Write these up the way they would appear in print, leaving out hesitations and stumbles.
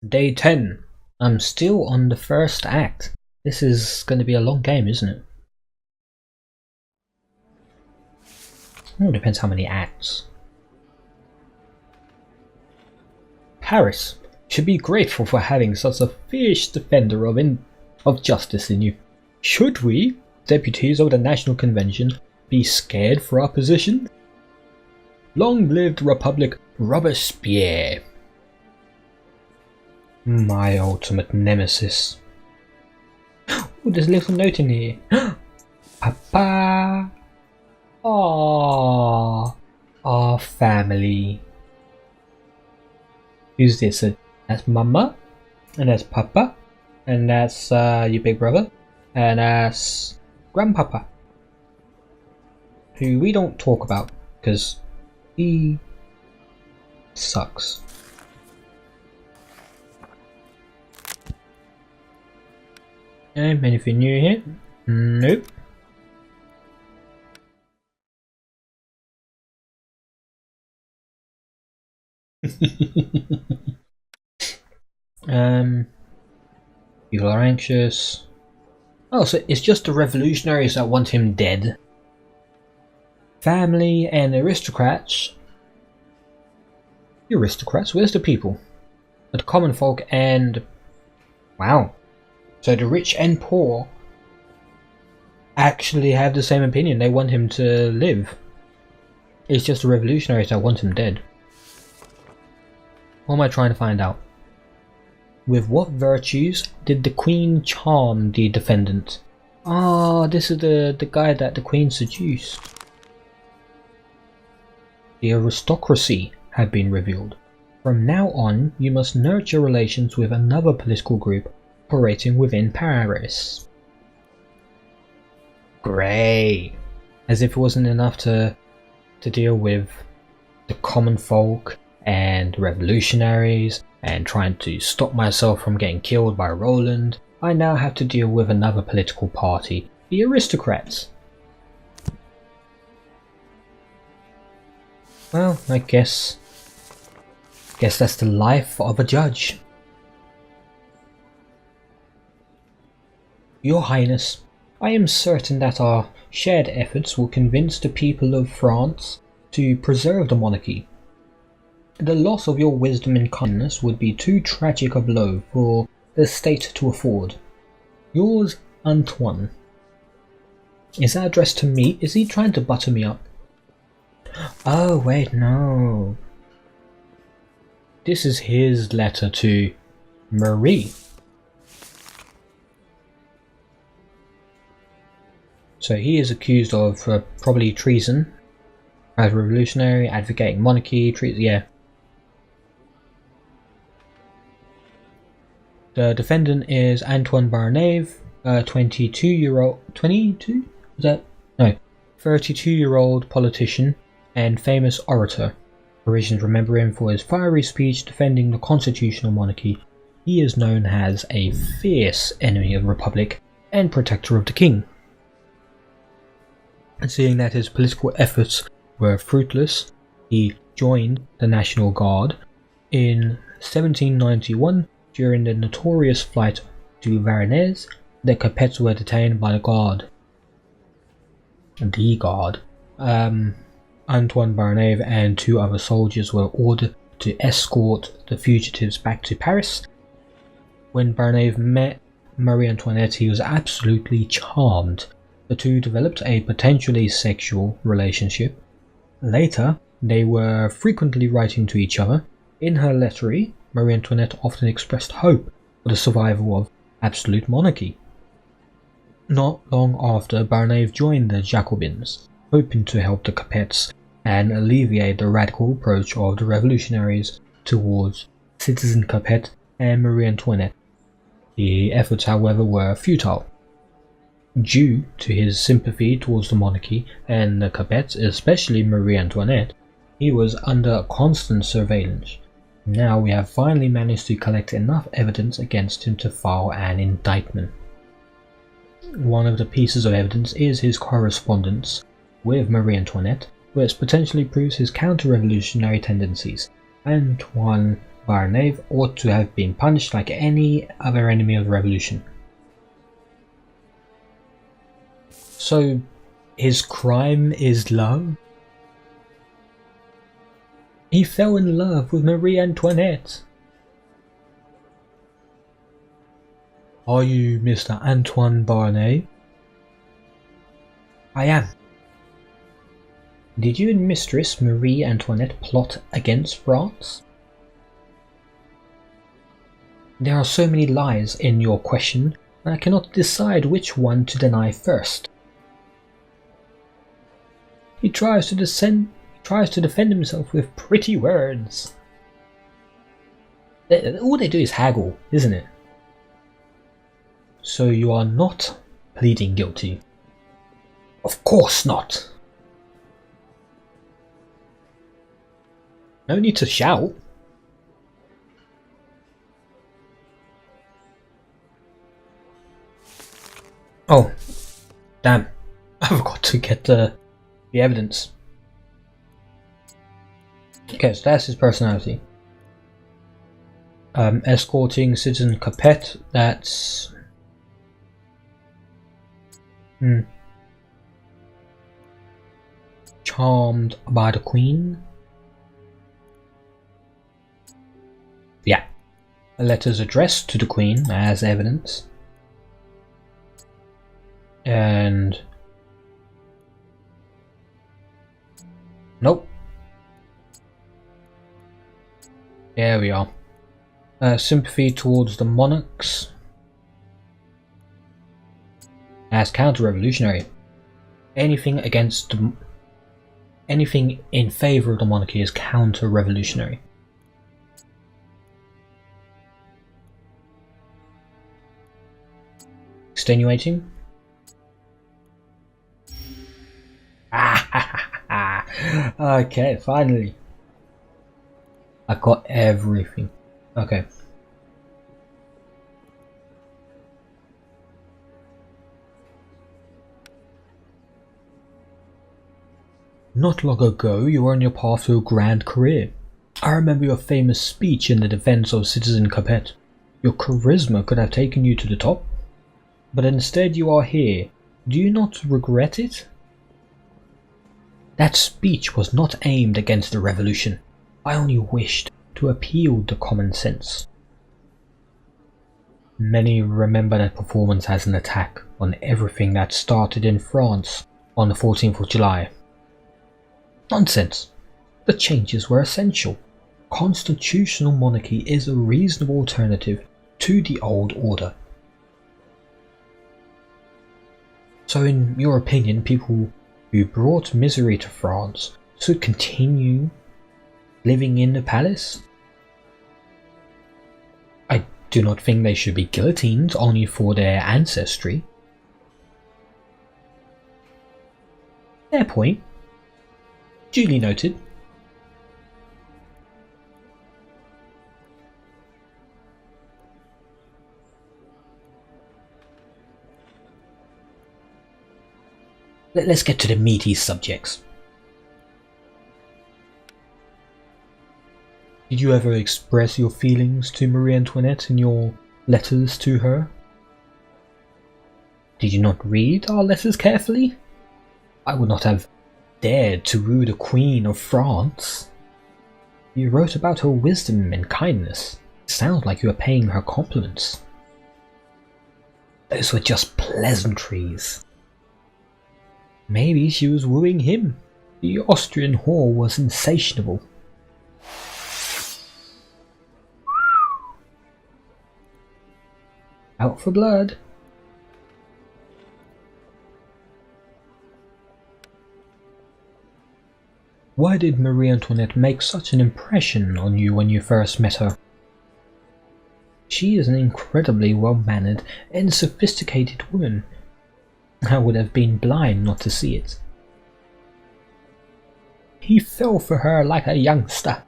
Day 10. I'm still on the first act. This is going to be a long game, isn't it? Oh, depends how many acts. Paris should be grateful for having such a fierce defender of justice in you. Should we, deputies of the National Convention, be scared for our position? Long live the Republic, Robespierre. My ultimate nemesis. Oh, there's a little note in here. Papa. Aww. Our family. Who's this? That's Mama. And that's Papa. And that's your big brother. And that's Grandpapa. Who we don't talk about because he sucks. Anything new here? Nope. People are anxious. Oh, so it's just the revolutionaries that want him dead. Family and aristocrats. The aristocrats? Where's the people? The common folk and... Wow. So the rich and poor actually have the same opinion. They want him to live. It's just the revolutionaries that want him dead. What am I trying to find out? With what virtues did the queen charm the defendant? Ah, this is the guy that the queen seduced. The aristocracy have been revealed. From now on, you must nurture relations with another political group operating within Paris. Great! As if it wasn't enough to deal with the common folk and revolutionaries and trying to stop myself from getting killed by Roland, I now have to deal with another political party, the aristocrats. Well, I guess that's the life of a judge. Your Highness, I am certain that our shared efforts will convince the people of France to preserve the monarchy. The loss of your wisdom and kindness would be too tragic a blow for the state to afford. Yours, Antoine. Is that addressed to me? Is he trying to butter me up? Oh wait, no. This is his letter to Marie. So he is accused of probably treason as revolutionary, advocating monarchy, yeah. The defendant is Antoine Barnave, 32-year-old politician and famous orator. Parisians remember him for his fiery speech defending the constitutional monarchy. He is known as a fierce enemy of the Republic and protector of the king. Seeing that his political efforts were fruitless, he joined the National Guard in 1791. During the notorious flight to Varennes, the Capets were detained by the Guard. Antoine Barnave and 2 other soldiers were ordered to escort the fugitives back to Paris. When Barnave met Marie Antoinette, he was absolutely charmed. The two developed a potentially sexual relationship. Later, they were frequently writing to each other. In her lettering, Marie Antoinette often expressed hope for the survival of absolute monarchy. Not long after, Barnave joined the Jacobins, hoping to help the Capets and alleviate the radical approach of the revolutionaries towards Citizen Capet and Marie Antoinette. The efforts, however, were futile. Due to his sympathy towards the monarchy and the Capets, especially Marie Antoinette, he was under constant surveillance. Now we have finally managed to collect enough evidence against him to file an indictment. One of the pieces of evidence is his correspondence with Marie Antoinette, which potentially proves his counter-revolutionary tendencies. Antoine Barnave ought to have been punished like any other enemy of the revolution. So, his crime is love? He fell in love with Marie Antoinette. Are you Mr. Antoine Barnave? I am. Did you and Mistress Marie Antoinette plot against France? There are so many lies in your question, and I cannot decide which one to deny first. He tries to defend himself with pretty words. All they do is haggle, isn't it? So you are not pleading guilty? Of course not! No need to shout. Oh, damn. I forgot to get the evidence. Okay, so that's his personality. Escorting Citizen Capet, that's... Charmed by the Queen. Yeah. Letters addressed to the Queen as evidence. And... Nope. There we are. Sympathy towards the monarchs. As counter-revolutionary. Anything in favour of the monarchy is counter-revolutionary. Extenuating. Okay, finally. I got everything. Okay. Not long ago, you were on your path to a grand career. I remember your famous speech in the defense of Citizen Capet. Your charisma could have taken you to the top. But instead you are here. Do you not regret it? That speech was not aimed against the revolution. I only wished to appeal to common sense. Many remember that performance as an attack on everything that started in France on the 14th of July. Nonsense! The changes were essential. Constitutional monarchy is a reasonable alternative to the old order. So in your opinion, people who brought misery to France should continue living in the palace? I do not think they should be guillotined only for their ancestry. Fair point. Duly noted. Let's get to the meaty subjects. Did you ever express your feelings to Marie Antoinette in your letters to her? Did you not read our letters carefully? I would not have dared to woo the Queen of France. You wrote about her wisdom and kindness. It sounds like you were paying her compliments. Those were just pleasantries. Maybe she was wooing him. The Austrian whore was insatiable. Out for blood. Why did Marie Antoinette make such an impression on you when you first met her? She is an incredibly well-mannered and sophisticated woman. I would have been blind not to see it. He fell for her like a youngster.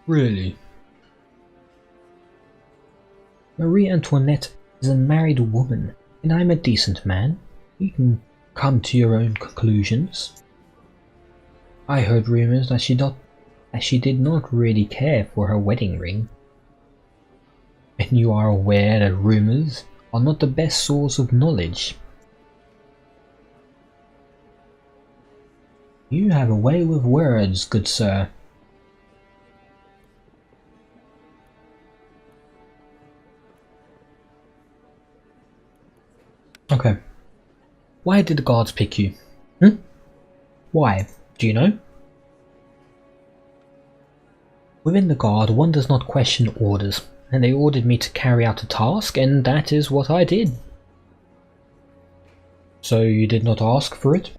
Really? Marie Antoinette is a married woman, and I'm a decent man. You can come to your own conclusions. I heard rumors that she did not really care for her wedding ring. And you are aware that rumors are not the best source of knowledge. You have a way with words, good sir. Okay. Why did the guards pick you? Why? Do you know? Within the guard, one does not question orders, and they ordered me to carry out a task, and that is what I did. So you did not ask for it?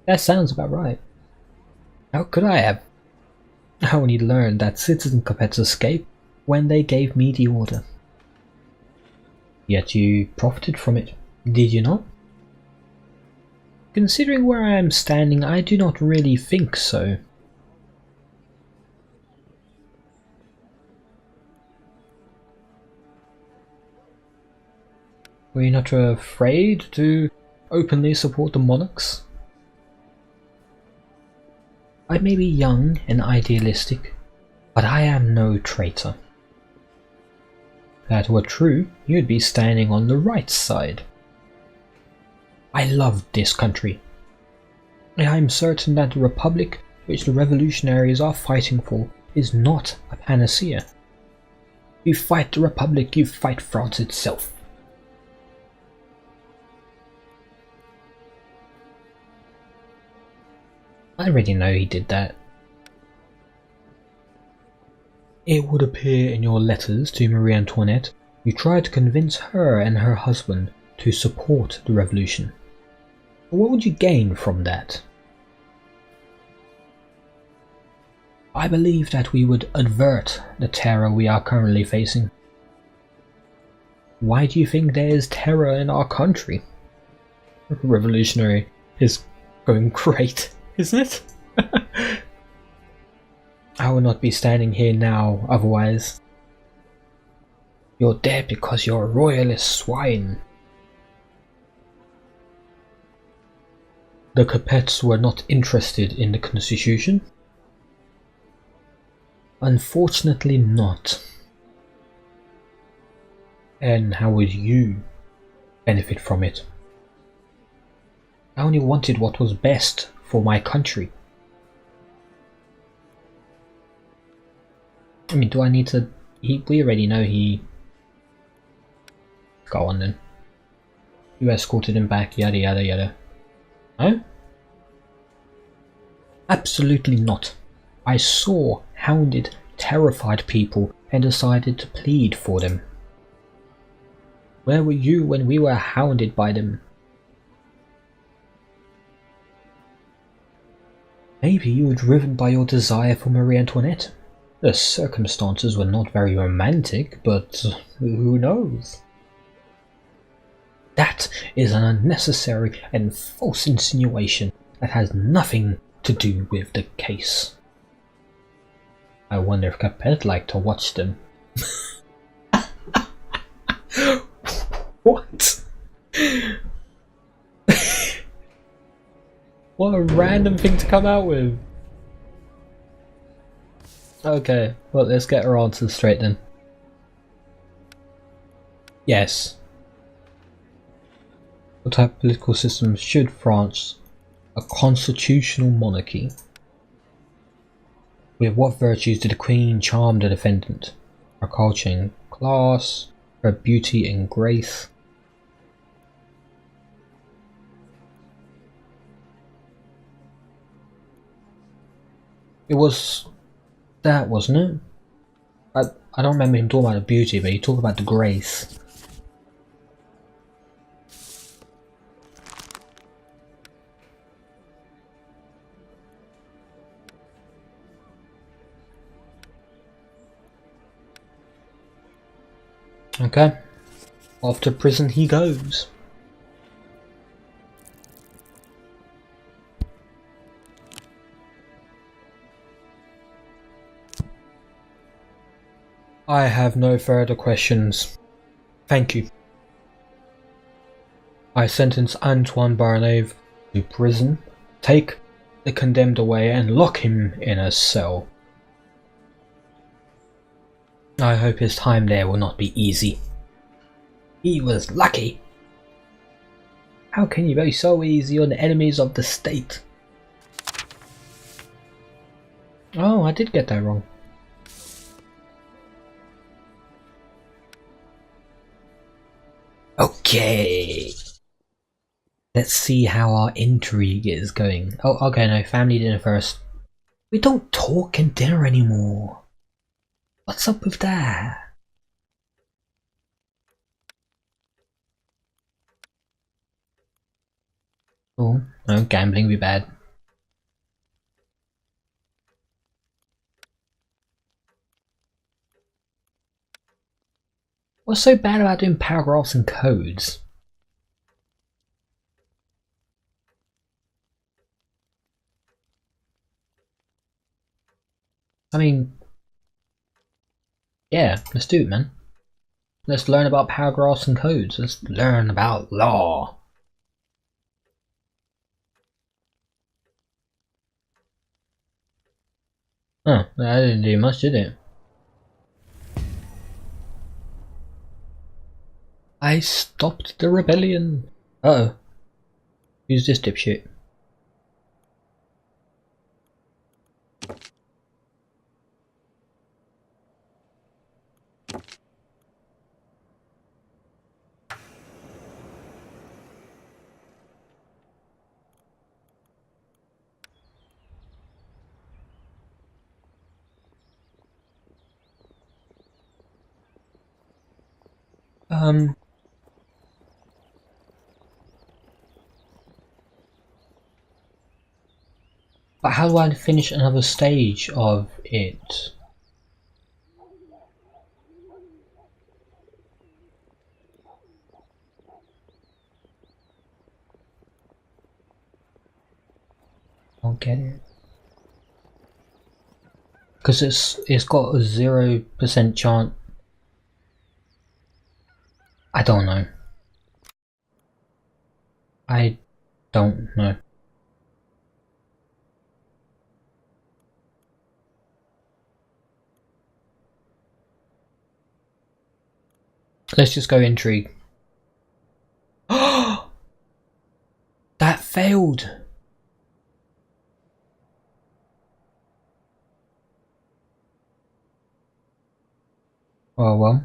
That sounds about right. How could I have? I only learned that citizen Capets escaped when they gave me the order. Yet you profited from it, did you not? Considering where I am standing, I do not really think so. Were you not afraid to openly support the monarchs? I may be young and idealistic, but I am no traitor. If that were true, you'd be standing on the right side. I love this country. I am certain that the republic which the revolutionaries are fighting for is not a panacea. You fight the republic, you fight France itself. I already know he did that. It would appear in your letters to Marie Antoinette you tried to convince her and her husband to support the revolution. But what would you gain from that? I believe that we would avert the terror we are currently facing. Why do you think there is terror in our country? Revolutionary is going great, isn't it? I would not be standing here now otherwise. You're dead because you're a royalist swine. The Capets were not interested in the constitution? Unfortunately not. And how would you benefit from it? I only wanted what was best for my country. I mean, do I need to... we already know he... Go on then. You escorted him back, yada yada yada. No? Absolutely not. I saw hounded, terrified people and decided to plead for them. Where were you when we were hounded by them? Maybe you were driven by your desire for Marie Antoinette. The circumstances were not very romantic, but who knows? That is an unnecessary and false insinuation that has nothing to do with the case. I wonder if Capet liked to watch them. What? What a random thing to come out with. Okay, well, let's get our answers straight then. Yes. What type of political system should France? A constitutional monarchy. With what virtues did the Queen charm the defendant? Her culture and class, her beauty and grace. It was that, wasn't it? I don't remember him talking about the beauty, but he talked about the grace. Okay, off to prison he goes. I have no further questions. Thank you. I sentence Antoine Barnave to prison. Take the condemned away and lock him in a cell. I hope his time there will not be easy. He was lucky. How can you be so easy on the enemies of the state? Oh, I did get that wrong. Okay. Let's see how our intrigue is going. Oh, okay, no, family dinner first. We don't talk in dinner anymore. What's up with that? Oh, no, gambling be bad. What's so bad about doing paragraphs and codes? I mean, yeah, let's do it, man. Let's learn about paragraphs and codes. Let's learn about law. Oh, that didn't do much, did it? I stopped the rebellion. Uh-oh. Who's this dipshit? But how do I finish another stage of it? I don't get it. Because it's got a 0% chance. I don't know. I don't know. Let's just go intrigue. That failed. Oh well.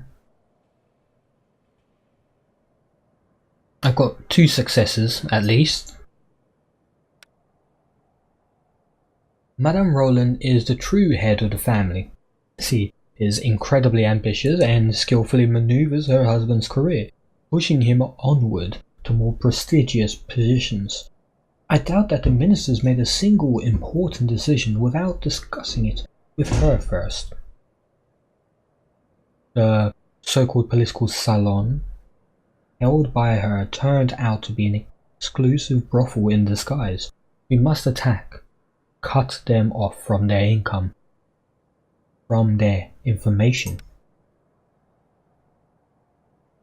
I've got 2 successes at least. Madame Roland is the true head of the family. She is incredibly ambitious and skillfully maneuvers her husband's career, pushing him onward to more prestigious positions. I doubt that the ministers made a single important decision without discussing it with her first. The so-called political salon held by her turned out to be an exclusive brothel in disguise. We must attack, cut them off from their income, from their information.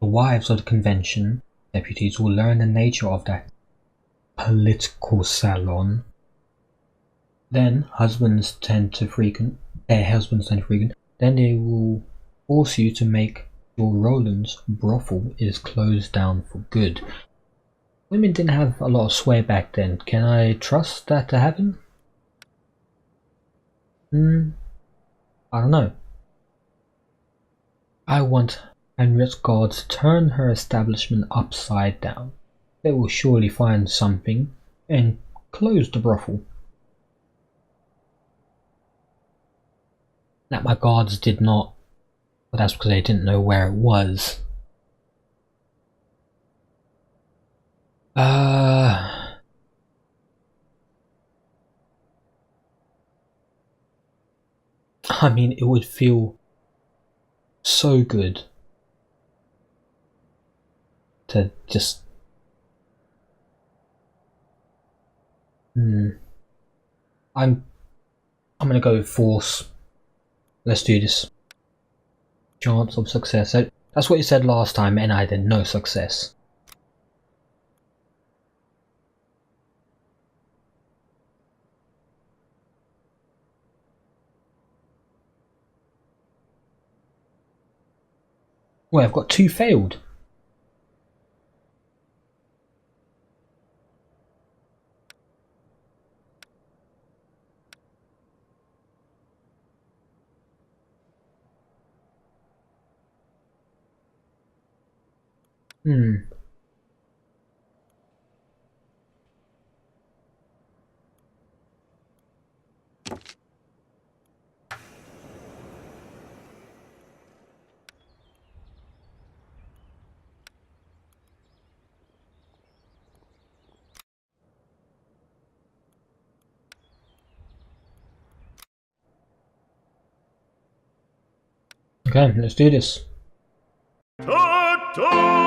The wives of the convention deputies will learn the nature of that political salon. Then their husbands tend to frequent, then they will force you to make sure Roland's brothel is closed down for good. Women didn't have a lot of sway back then. Can I trust that to happen? I don't know. I want Henriette's guards to turn her establishment upside down. They will surely find something and close the brothel. That my guards did not, but that's because they didn't know where it was. I mean, it would feel so good to just I'm gonna go force. Let's do this. Chance of success. That's what you said last time, and I had no success. Well, I've got 2 failed. Okay, let's do this. Ta-ta!